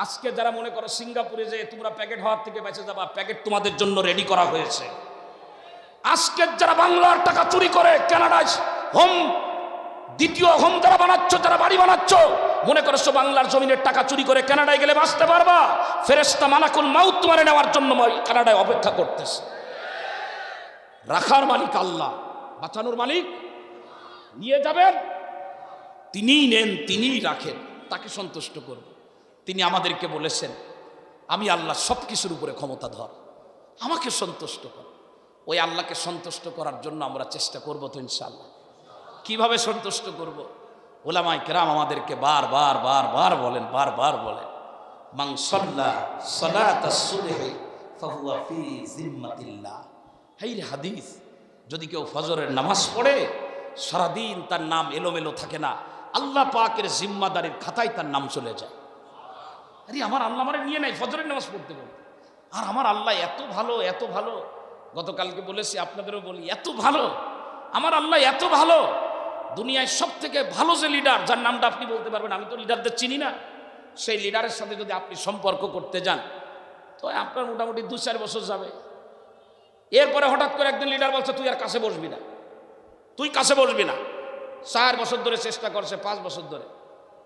আজকে যারা মনে করো সিঙ্গাপুরে যে তোমরা প্যাকেট হওয়ার থেকে বেঁচে যাবা, প্যাকেট তোমাদের জন্য রেডি করা হয়েছে। আজকে যারা বাংলার টাকা চুরি করে কানাডায় হোম, দ্বিতীয় হোম যারা বানাচ্ছ, যারা বাড়ি বানাচ্ছ, মনে করছো বাংলার জমিনের টাকা চুরি করে কানাডায় গেলে বাঁচতে পারবা? ফেরেশতা মালাকুল মাউত তোমারে নেওয়ার জন্য কানাডায় অপেক্ষা করতেছে। রাখার মালিক আল্লাহ, বাঁচানোর মালিক নিয়ে যাবেন, তিনিই নেন, তিনিই রাখেন, তাকে সন্তুষ্ট করব। তিনি আমাদেরকে বলেছেন আমি আল্লাহ সব কিছুর উপরে ক্ষমতাধর, আমাকে সন্তুষ্ট কর। ওই আল্লাহকে সন্তুষ্ট করার জন্য আমরা চেষ্টা করব তো ইনশাআল্লাহ। কিভাবে সন্তুষ্ট করব? ওলামায়ে কেরাম আমাদেরকে বারবার বারবার বলেন, বারবার বলেন, মান সাল্লা সালাতাস সুবহি ফাহুয়া ফি জিম্মাতিল্লাহ। এই হাদিস, যদি কেউ ফজরের নামাজ পড়ে সারাদিন তার নাম এলোমেলো থাকে না, আল্লাহ পাকের জিম্মাদারির খাতায় তার নাম চলে যায়। আরে আমার আল্লাহ আমারে নিয়ে নেয় ফজরের নামাজ পড়তে পড়তে, আর আমার আল্লাহ এত ভালো, এত ভালো। গতকালকে বলেছি, আপনাদেরও বলি, এত ভালো আমার আল্লাহ, এত ভালো। দুনিয়ায় সব থেকে ভালো যে লিডার, যার নামটা আপনি বলতে পারবেন, আমি তো লিডারদের চিনি না, সেই লিডারের সাথে যদি আপনি সম্পর্ক করতে যান তো আপনার মোটামুটি 2-4 বছর যাবে। এরপরে হঠাৎ করে একদিন লিডার বলছে তুই আর কাছে বসবি না, তুই কাছে বসবি না। 4 বছর ধরে চেষ্টা করছে, 5 বছর ধরে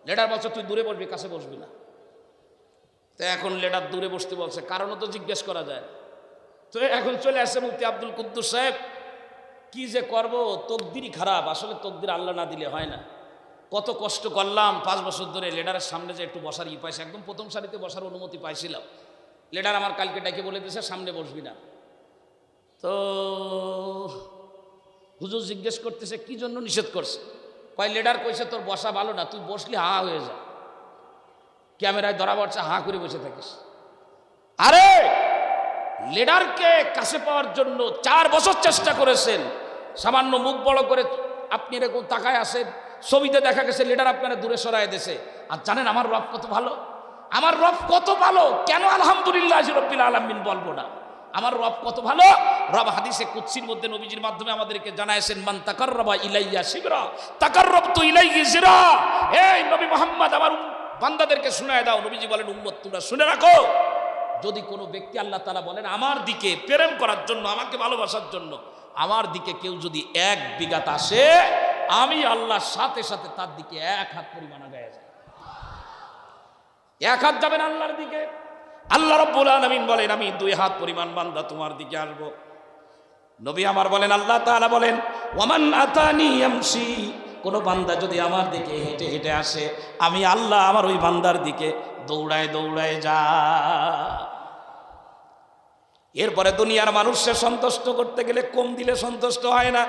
লিডার বলছে তুই দূরে বসবি, কাছে বসবি না। তো এখন লিডার দূরে বসতে বলছে, কারণও তো জিজ্ঞেস করা যায়। তো এখন চলে আসছে মুফতি আব্দুল কুদ্দুস সাহেব, কি যে করব, তকদিরই খারাপ। আসলে তকদির আল্লাহ না দিলে হয় না। কত কষ্ট করলাম 5 বছর ধরে, লিডারের সামনে যে একটু বসার পাইছি, একদম প্রথম সারিতে বসার অনুমতি পাইছিলাম। লিডার আমার কালকে ডাকে বলে দিয়েছে সামনে বসবি না। তো হুজুর জিজ্ঞেস করতেছে কি জন্য নিষেধ করছে? কয় লিডার কইছে তোর বসা ভালো না, তুই বসলি হা হয়ে যা, ক্যামেরায় ধরা পড়ছে, হা করে বসে থাকিস। আরে লিডারকে কাছে পাওয়ার জন্য 4 বছর চেষ্টা করেছেন, সামান্য মুখ বড় করে আপনি এরকম তাকায় আসেন, ছবিতে দেখা গেছে লিডার আপনারা দূরে সরায় দিয়েছে। আর জানেন আমার রব কত ভালো, আমার রব কত ভালো, কেন আলহামদুলিল্লাহ রাব্বিল আলামিন বলবো না? আমার রব কত ভালো। রব হাদিসে কুদসির মধ্যে নবীজির মাধ্যমে আমাদেরকে জানাইছেন, মান তাকাররাবা ইলাইয়া শিবরা তাকাররাবতু ইলাইহি জিরা। এই নবী মুহাম্মদ আমার বান্দাদেরকে শোনায় দাও। নবীজি বলেন উম্মত তোমরা শুনে রাখো, যদি কোনো ব্যক্তি, আল্লাহ তাআলা বলেন আমার দিকে প্রেম করার জন্য, আমাকে ভালোবাসার জন্য আমার দিকে কেউ যদি 1 বিঘাত আসে, আমি আল্লাহ সাথে সাথে তার দিকে 1 হাত পরিমাণ আগায় যায়। 1 হাত যাবেন আল্লাহর দিকে। আল্লাহ রাব্বুল আলামিন বলেন আমি 2 হাত পরিমাণ বান্দা তোমার দিকে আসব। নবী আমার বলেন, আল্লাহ তাআলা বলেন ওয়ামান আতানি ইয়ামশি, কোন বান্দা যদি আমার দিকে হেঁটে হেঁটে আসে, আমি আল্লাহ আমার ওই বান্দার দিকে দৌড়ায় দৌড়ায় যা। এরপরে দুনিয়ার মানুষকে সন্তুষ্ট করতে গেলে কম দিলে সন্তুষ্ট হয় না,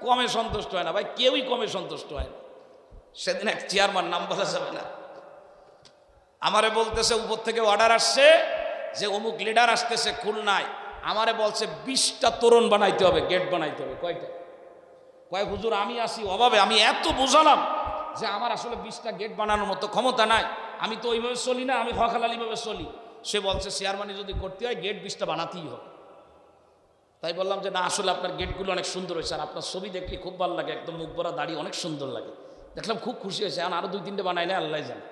কমে সন্তুষ্ট হয় না ভাই, কেউই কমে সন্তুষ্ট হয় না। সেদিন এক চেয়ারম্যান, নাম বলা যাবে না, আমারে বলতেছে উপর থেকে অর্ডার আসছে যে অমুক লিডার আসতেছে খুলনায়, আমারে বলছে 20টা তোরণ বানাইতে হবে, গেট বানাইতে হবে। কয়টা? কয় হুজুর আমি আসি অভাবে, আমি এত বোঝালাম যে আমার আসলে 20টা গেট বানানোর মতো ক্ষমতা নাই, আমি তো ওইভাবে চলি না, আমি হকালালিভাবে চলি। সে বলছে চেয়ারম্যানই যদি করতে হয় গেট 20টা বানাতেই হবে। তাই বললাম যে না, আসলে আপনার গেটগুলো অনেক সুন্দর হয়েছে, আর আপনার ছবি দেখলে খুব ভালো লাগে, একদম মুখ ভরা দাড়ি, অনেক সুন্দর লাগে। দেখলাম খুব খুশি হয়েছে, এখন আরো 2-3টে বানাই না, আল্লাহ জানে।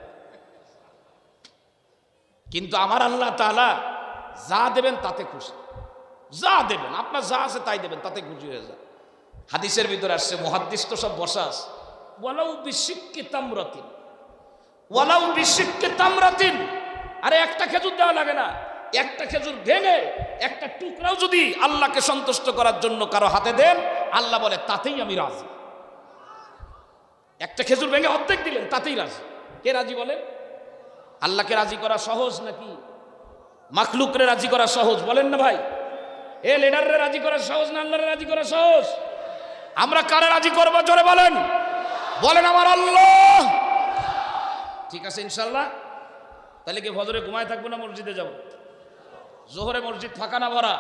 কিন্তু আমার আল্লাহ তাআলা যা দেবেন তাতে খুশি, যা দেবেন আপনার যা আছে তাই দেবেন, তাতে খুশি হয়ে যায়। হাদিসের ভিতরে আসছে, মুহাদ্দিস তো সব বসা আছে, ওয়ালাউ বিশিক্কি তামরাতিন, ওয়ালাউ বিশিক্কি তামরাতিন। আরে একটা খেজুর দেওয়া লাগে না, একটা খেজুর ভেঙে একটা টুকরাও যদি আল্লাহকে সন্তুষ্ট করার জন্য কারো হাতে দেন, আল্লাহ বলে তাতেই আমি রাজি। একটা খেজুর ভেঙে অর্ধেক দিলেন, তাতেই রাজি। কে রাজি বলেন? আল্লাহকে রাজি করা সহজ নাকি মাখলুকরে রাজি করা সহজ? বলেন না ভাই। এ লিডাররে রাজি করা সহজ না আল্লাহরে রাজি করা সহজ? আমরা কারে রাজি করব জোরে বলেন, বলেন আমার আল্লাহ। ঠিক আছে ইনশাআল্লাহ। তাহলে কি ফজরে ঘুমায় থাকবো না মসজিদে যাব? জোহরে মসজিদ ফাঁকা না ভরা?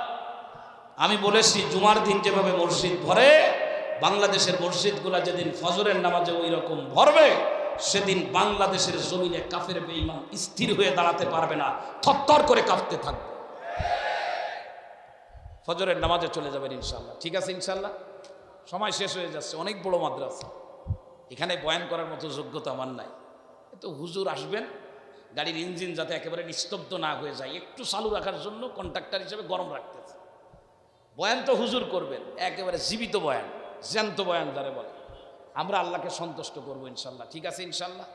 আমি বলেছি জুমার দিন যেভাবে মসজিদ ভরে, বাংলাদেশের মসজিদগুলা যেদিন ফজরের নামাজে ওই রকম ভরবে, সেদিন বাংলাদেশের জমিনে কাফের বেঈমান স্থির হয়ে দাঁড়াতে পারবে না, থরথর করে কাঁপতে থাকবে। ফজরের নামাজে চলে যাবেন ইনশাআল্লাহ। ঠিক আছে ইনশাআল্লাহ। সময় শেষ হয়ে যাচ্ছে, অনেক বড় মাদ্রাসা, এখানে বয়ান করার মতো যোগ্যতা আমার নাই। তো হুজুর আসবেন, গাড়ির ইঞ্জিন যাতে একেবারে নিস্তব্ধ না হয়ে যায় একটু চালু রাখার জন্য কন্ট্রাক্টর হিসেবে গরম রাখতেছে। বয়ান তো হুজুর করবেন, একেবারে জীবিত বয়ান, জ্যান্ত বয়ান যারা বলে। আমরা আল্লাহকে সন্তুষ্ট করবো ইনশাল্লাহ। ঠিক আছে ইনশাল্লাহ?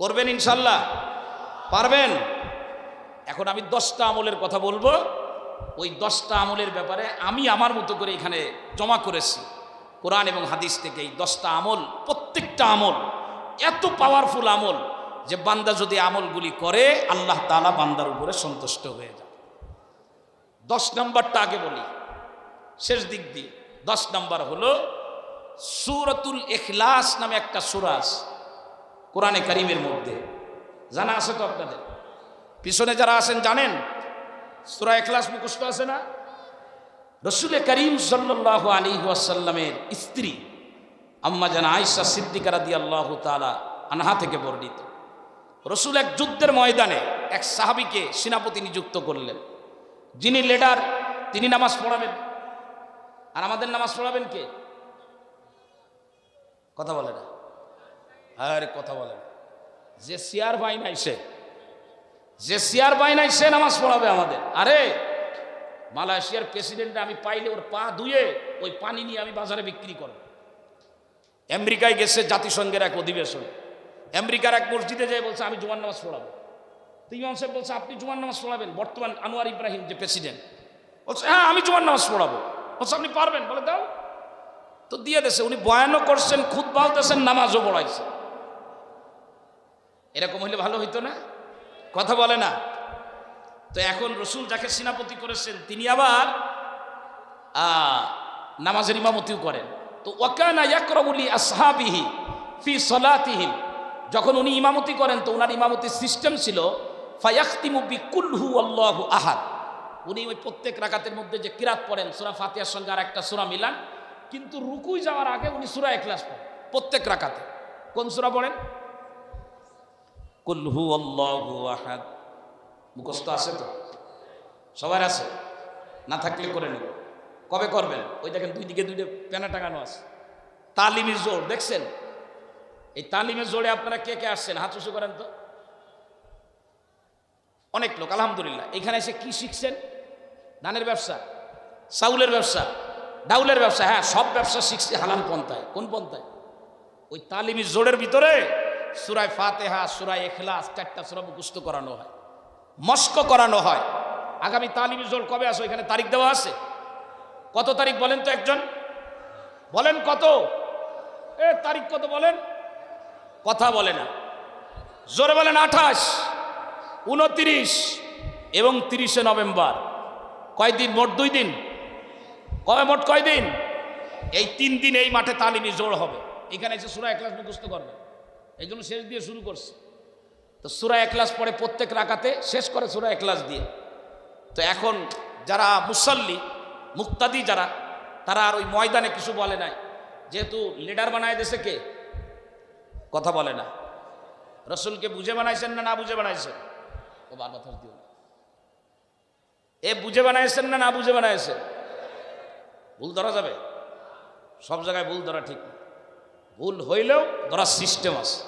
করবেন ইনশাল্লাহ? পারবেন? এখন আমি 10টা আমলের কথা বলবো। ওই 10টা আমলের ব্যাপারে আমি আমার মতো করে এখানে জমা করেছি কোরআন এবং হাদিস থেকে। এই 10টা আমল, প্রত্যেকটা আমল এত পাওয়ারফুল আমল যে বান্দা যদি আমলগুলি করে আল্লাহ তাআলা বান্দার উপরে সন্তুষ্ট হয়ে যায়। 10 নম্বরটা আগে বলি, শেষ দিক দিয়ে। 10 নম্বর হলো সূরাতুল ইখলাস নামে একটা সূরা আছে কোরআনে কারীমের মধ্যে। জানা আছে তো আপনাদের? পিছনে যারা আছেন জানেন সূরা ইখলাস মুখস্থ আছে না? রাসূল করিম সাল্লাল্লাহু আলাইহি ওয়াসাল্লামের স্ত্রী আম্মা জান আয়েশা সিদ্দিকা রাদিয়াল্লাহু তাআলা আনহা থেকে বর্ণিত, রাসূল এক যুদ্ধের ময়দানে এক সাহাবীকে সেনাপতি নিযুক্ত করলেন। যিনি লিডার তিনি নামাজ পড়াবেন। আর আমাদের নামাজ পড়াবেন কে? কথা বলে না, আরে কথা বলে না। যে চেয়ার পাই নাই সে, যে চেয়ার পাই নাই সে নামাজ পড়াবে আমাদের। আরে মালয়েশিয়ার প্রেসিডেন্ট আমি পাইলে ওর পা ধুয়ে ওই পানি নিয়ে আমি বাজারে বিক্রি করব। আমেরিকায় গেছে জাতিসংঘের এক অধিবেশন, আমেরিকার এক মসজিদে যেয়ে বলছে আমি জুমার নামাজ পড়াবো। তো ইমাম সাহেব বলছে আপনি জুমার নামাজ পড়াবেন? বর্তমান আনোয়ার ইব্রাহিম যে প্রেসিডেন্ট বলছে হ্যাঁ আমি জুমার নামাজ পড়াবো। বলছে আপনি পারবেন? বলে দাও। তো দিয়ে দেছে। উনি বয়ানও করছেন, খুতবাও দিয়েছেন, নামাজও পড়াইছে। এরকম হইলে ভালো হইতো না? কথা বলে না। তো এখন রসুল যাকে সেনাপতি করেছেন তিনি আবার নামাজের ইমামতিও করেন। তো ওয়াকানা ইয়াকরাউ লি আসহাবিহি ফি সালাতিহিম, যখন উনি ইমামতি করেন তো ওনার ইমামতির সিস্টেম ছিল ফায়াখতিমু বিকুল হুয়াল্লাহু আহাদ। উনি ওই প্রত্যেক রাকাতের মধ্যে যে কিরাত পড়েন সূরা ফাতিহার সঙ্গে আর একটা সূরা মিলান, কিন্তু রুকুই যাওয়ার আগে উনি সূরা ইখলাস পড়েন প্রত্যেক রাকাতে। কোন সূরা পড়েন? কুল হুয়াল্লাহু আহাদ। মুখস্থ আছে তো? সবার আছে? না থাকলে করে নেব। কবে করবেন? ওই দেখেন দুই দিকে দুইটা পেনা টাঙানো আছে। তালিমের জোর দেখছেন? এই তালিমের জোরে আপনারা কে কে আসছেন হাত উঁচু করেন তো। অনেক লোক আলহামদুলিল্লাহ। এখানে এসে কি শিখছেন? ধানের ব্যবসা, চাউলের ব্যবসা, ডাউলের ব্যবসা। হ্যাঁ, সব ব্যবসা শিখছে হালাল পন্থায়। কোন পন্থায়? ওই তালিমের জোরের ভিতরে সূরা ফাতিহা, সূরা ইখলাস, 4টা সূরা মুখস্থ করানো হয়, মস্ক করানো হয়। আগামী তালিমের জোর কবে আসো? এখানে তারিখ দেওয়া আছে। কত তারিখ বলেন তো একজন? বলেন কত? তারিখ কত বলেন? কথা বলে না, জোরে বলেন। 28, 29 এবং 30 নভেম্বর। কয়দিন? মোট 2 দিন। কবে? মোট কয়দিন? এই 3 দিন এই মাঠে তালিমি জোর হবে। এখানে এসে সূরা ইখলাস মুখস্থ করবে। এই জন্য শেষ দিয়ে শুরু করছে। তো সূরা ইখলাস পড়ে প্রত্যেক রাকাতে, শেষ করে সূরা ইখলাস দিয়ে। তো এখন যারা মুসল্লি মুক্তাদি যারা, তারা আর ওই ময়দানে কিছু বলে নাই, যেহেতু লিডার বানায় দেশে কে? কথা বলে না। রসুলকে বুঝে বানাইছেন না না বুঝে বানাইছেন? ও বারবার থাক দিও না। বুঝে বানাইছেন না না বুঝে বানাইছেন? ভুল ধরা যাবে? সব জায়গায় ভুল ধরা ঠিক না। ভুল হইলেও ধরার সিস্টেম আছে।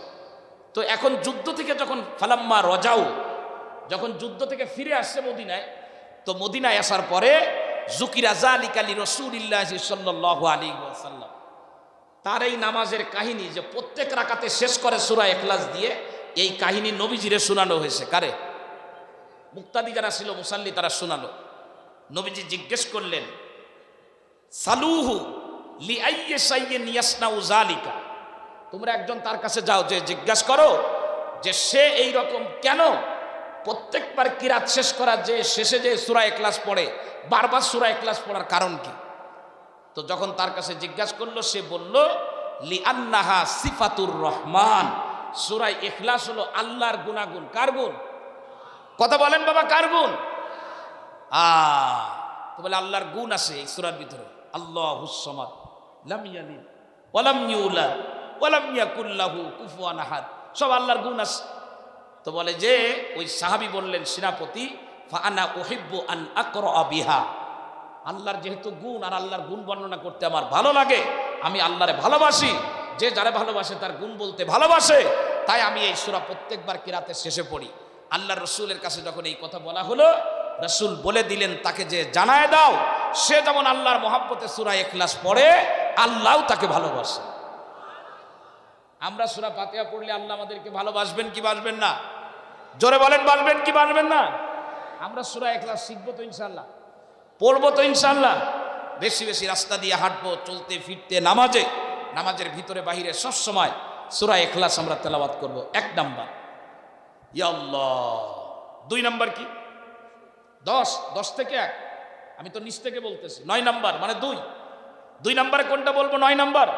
তো এখন যুদ্ধ থেকে যখন ফালাম্মা রজাউ, যখন যুদ্ধ থেকে ফিরে আসছে মদিনায়, তো মদিনায় আসার পরে যুকিরা যালিকা লি রাসূলিল্লাহি সাল্লাল্লাহু আলাইহি ওয়াসাল্লাম, তার এই নামাজের কাহিনী যে প্রত্যেক রাকাতে শেষ করে সূরা ইখলাস দিয়ে, এই কাহিনী নবীজিরে শোনানো হয়েছে। কারে? মুক্তাদি যারা ছিল মুসাল্লি তারা শোনালো। নবীজি জিজ্ঞেস করলেন সালুহু লিআইয়ি শাইইন ইয়াসনাউ যালিকা, তোমরা একজন তার কাছে যাও, যে জিজ্ঞাসা করো যে সে এই রকম কেন প্রত্যেকবার কিরাত শেষ করার যে শেষে যে সূরা ইখলাস পড়ে, বারবার সূরা ইখলাস পড়ার কারণ কি? তো যখন তার কাছে জিজ্ঞাসা করলো, সে বলল লিআন্নাহা সিফাতুর রহমান, সূরা ইখলাস হলো আল্লাহর গুণাগুণ। কার গুণ? কথা বলেন বাবা, কার গুণ? তো বলে আল্লাহর গুণ আছে এই সূরার ভিতরে। আল্লাহুস সামাদ লাম ইয়ালিদ ওয়া লাম ইউলাদ ওয়া লাম ইয়াকুল লাহু কুফুয়ান আহাদ, সব আল্লাহর গুণ আছে। তো বলে যে ওই সাহাবী বললেন সেনাপতি, ফা আনা উহিব্বু আন আকরা বিহা, আল্লাহর যেহেতু গুণ আর আল্লাহর গুণ বর্ণনা করতে আমার ভালো লাগে, আমি আল্লাহরে ভালোবাসি। যে যারা ভালোবাসে তার গুণ বলতে ভালোবাসে, তাই আমি এই সূরা প্রত্যেকবার কিরাতের শেষে পড়ি। আল্লাহ রসুলের কাছে যখন এই কথা বলা হলো, রসুল বলে দিলেন তাকে যে জানায় দাও, সে যেমন আল্লাহর মহব্বতে সূরা ইখলাস পড়ে, আল্লাহও তাকে ভালোবাসে। আমরা সূরা ফাতিহা পড়লে আল্লাহ আমাদেরকে ভালোবাসবেন কি বাসবেন না? জোরে বলেন, বাসবেন কি বাসবেন না? আমরা সূরা ইখলাস শিখবো তো ইনশাআল্লাহ, পড়বো তো ইনশাআল্লাহ। বেশি বেশি রাস্তা দিয়ে হাঁটবো, চলতে ফিরতে, নামাজের ভিতরে বাহিরে সব সময় সূরা ইখলাস আমরা তেলাওয়াত করব। 1 নাম্বার ইয়া আল্লাহ। 2 নাম্বার কি? 10 থেকে 1, আমি তো নিচ থেকে বলতেছি। 9 নাম্বার মানে 2 নাম্বারে কোনটা বলবো? 9 নাম্বার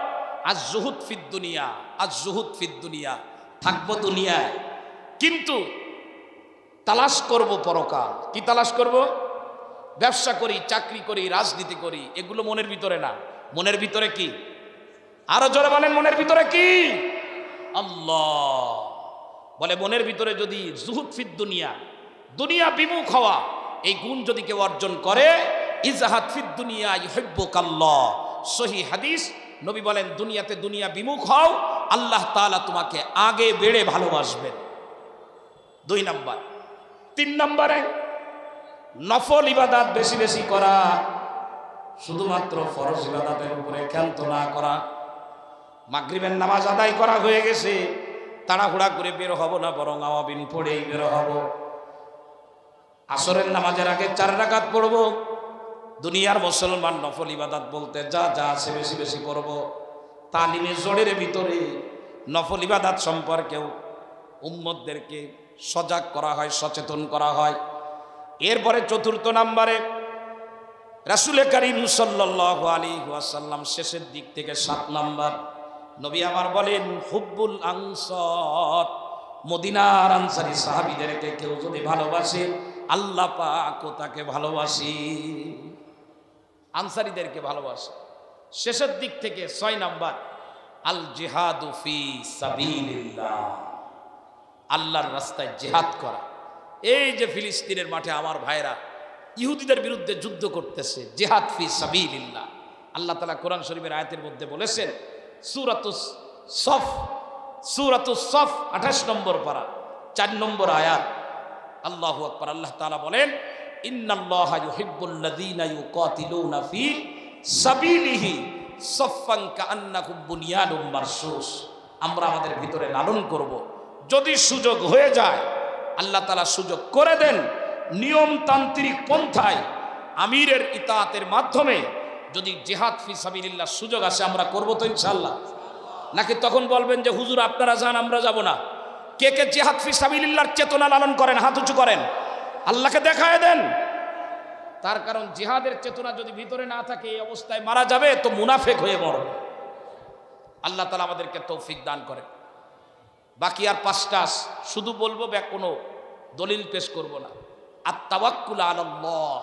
আজ জুহুদ ফিদ দুনিয়া, আজ জুহুদ ফিদ দুনিয়া। থাকবো দুনিয়ায় কিন্তু তালাশ করব পরকাল। কি তালাশ করব? ব্যবসা করি, চাকরি করি, রাজনীতি করি, এগুলো মনের ভিতরে না। মনের ভিতরে কি? আরো জোরে বলেন, মনের ভিতরে কি? আল্লাহ বলে মনের ভিতরে যদি জুহুদ ফিদ দুনিয়া, দুনিয়া বিমুখ হওয়া, এই গুণ যদি কেউ অর্জন করে, ইজহাদ ফিদ দুনিয়া ইউহিব্বুকাল্লাহ। সহিহ হাদিস, নবী বলেন দুনিয়াতে দুনিয়া বিমুখ হও, আল্লাহ তাআলা তোমাকে আগে বেড়ে ভালোবাসবেন। 2 নাম্বার। 3 নাম্বারে নফল ইবাদত বেশি বেশি করা, শুধুমাত্র ফরজ ইবাদতের উপরে ক্ষান্ত না করা। মাগরিবের নামাজ আদায় করা হয়ে গেছে, তাড়াহুড়া করে বের হব না, বরং আওয়াবিন পড়েই বের হব। আসরের নামাজের আগে 4 রাকাত পড়ব। দুনিয়ার মুসলমান নফল ইবাদত বলতে যা যা আছে বেশি বেশি পড়ব। তালিমে জোরের ভিতরে নফল ইবাদত সম্পর্কেও উম্মতদেরকে সজাগ করা হয়, সচেতন করা হয়। এরপরে 4 নাম্বারে রাসূল করিম সাল্লাল্লাহু আলাইহি ওয়াসাল্লাম শেষের দিক থেকে 7 নাম্বার নবী আমার বলেন, হুব্বুল আনসার, মদিনার আনসারী সাহাবীদেরকে কেউ যদি ভালোবাসে, আল্লাহ পাকও তাকে ভালোবাসি। আনসারীদেরকে ভালোবাসে। শেষের দিক থেকে 6 নাম্বার আল জিহাদু ফি সাবিলিল্লাহ, আল্লাহর রাস্তায় জিহাদ করা। এই যে ফিলিস্তিনের মাঠে আমার ভাইরা ইহুদিদের বিরুদ্ধে যুদ্ধ করতেছে, জিহাদ ফি সাবিলিল্লাহ। আল্লাহ তাআলা কোরআন শরীফের আয়াতের মধ্যে বলেছেন, সূরাতুস সফ 28 নম্বর পারা 4 নম্বর আয়াত। আল্লাহু আকবার। আল্লাহ তাআলা বলেন, ইন্নাল্লাহা ইউহিব্বুল্লাযীনা ইউকাতিলুনা ফি সাবিলিহি সাফফান কাআন্নাকুম বুনিয়ানুম মারসুস। আমরা আমাদের ভিতরে লালন করব, যদি সুযোগ হয়ে যায়, আল্লাহ তাআলা সুযোগ করে দেন, নিয়মতান্ত্রিক পন্থায় আমিরের ইতাআতের মাধ্যমে যদি জিহাদ ফি সাবিলিল্লাহ সুযোগ আসে, আমরা করব তো ইনশাআল্লাহ। নাকি তখন বলবেন যে হুজুর আপনারা যান, আমরা যাব না? কে কে জিহাদ ফি সাবিলিল্লাহর চেতনা লালন করেন? হাত উঁচু করেন, আল্লাহকে দেখায় দেন। তার কারণ জিহাদের চেতনা যদি ভিতরে না থাকে, এই অবস্থায় মারা যাবে তো মুনাফিক হয়ে মরবে। আল্লাহ তাআলা আমাদেরকে তৌফিক দান করেন। বাকি আর 5টা শুধু বলবো, কোনো দলিল পেশ করব না। আত-তাওয়াক্কুল আলাল্লাহ,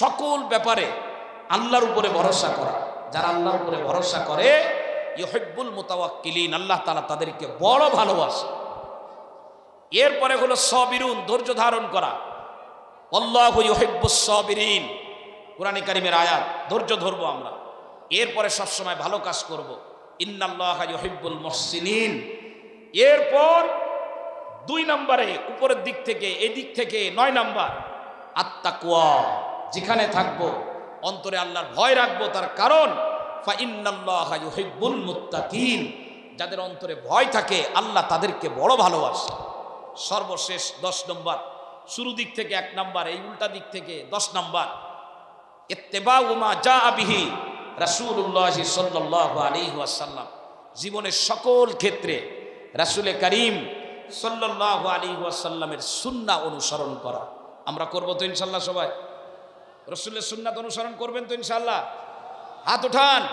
সকল ব্যাপারে আল্লাহর উপরে ভরসা করা। যারা আল্লাহর উপরে ভরসা করে, ইউহিব্বুল মুতাওয়াক্কিলিন, আল্লাহ তাআলা তাদেরকে বড় ভালোবাসে। এরপরে হলো সাবিরুন, ধৈর্য ধারণ করা। আল্লাহু ইউহিব্বুস সাবিরিন, কোরআনে কারীমের আয়াত। ধৈর্য ধরবো আমরা, এরপরে সবসময় ভালো কাজ করব। ইন্নাল্লাহা ইউহিব্বুল মুহসিনিন। এরপর 2 নম্বরে উপরের দিক থেকে, এই দিক থেকে 9 নাম্বার আত-তাকওয়া। যেখানে থাকবো অন্তরে আল্লাহর ভয় রাখবো, তার কারণ ফা ইন্নাল্লাহা ইউহিব্বুল মুত্তাকিন, যাদের অন্তরে ভয় থাকে আল্লাহ তাদেরকে বড় ভালোবাসে। সর্বশেষ 10 নম্বর, শুরু দিক থেকে 1 নাম্বার, এই উল্টা দিক থেকে 10 নাম্বার, ইত্তেবাউ মা জাআ বিহি রাসূলুল্লাহ সাল্লাল্লাহু আলাইহি ওয়াসাল্লাম। জীবনের সকল ক্ষেত্রে রাসূলে কারীম সাল্লাল্লাহু আলাইহি ওয়াসাল্লামের সুন্নাহ অনুসরণ করা। আমরা করব তো ইনশাআল্লাহ? সবাই রাসূলের সুন্নাত অনুসরণ করবেন তো ইনশাআল্লাহ? হাত উঠান।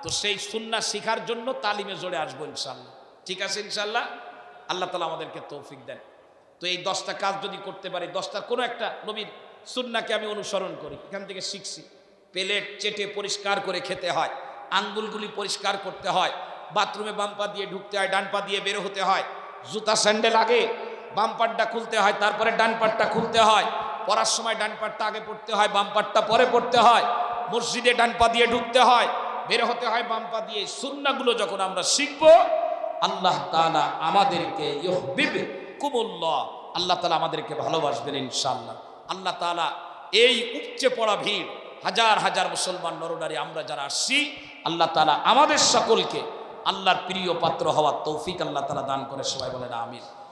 তো সেই সুন্নাহ শিখার জন্য তালিমে জোরে আসবো ইনশাআল্লাহ। ঠিক আছে ইনশাআল্লাহ? আল্লাহ তাআলা আমাদেরকে তৌফিক দেন। তো এই 10টা কাজ যদি করতে পারি, 10টার কোনো একটা নবীর সুন্নাহকে আমি অনুসরণ করি, এখান থেকে শিখছি। প্লেট চেটে পরিষ্কার করে খেতে হয়, আঙ্গুলগুলি পরিষ্কার করতে হয়, বাথরুমে বাম পা দিয়ে ঢুকতে হয়, ডান পা দিয়ে বের হতে হয়, জুতা স্যান্ডেল আগে বাম পাটটা খুলতে হয়, তারপরে ডান পাটটা খুলতে হয়, পড়ার সময় ডান পাটটা আগে পড়তে হয়, বাম পাটটা পরে পড়তে হয়, মসজিদে ডান পা দিয়ে ঢুকতে হয়, বের হতে হয় বাম পা দিয়ে। সুন্নাহগুলো যখন আমরা শিখবো, আল্লাহ তাআলা আমাদেরকে ইউহিব্বুকুমুল্লাহ, আল্লাহ তাআলা আমাদেরকে ভালোবাসবেন ইনশাআল্লাহ। আল্লাহ তাআলা এই উপচে পড়া ভিড়, হাজার হাজার মুসলমান নরনারী আমরা যারা আসছি, আল্লাহ তাআলা আমাদের সকলকে আল্লাহর প্রিয় পাত্র হওয়ার তৌফিক আল্লাহ তাআলা দান করে। সবাই বলেন আমিন।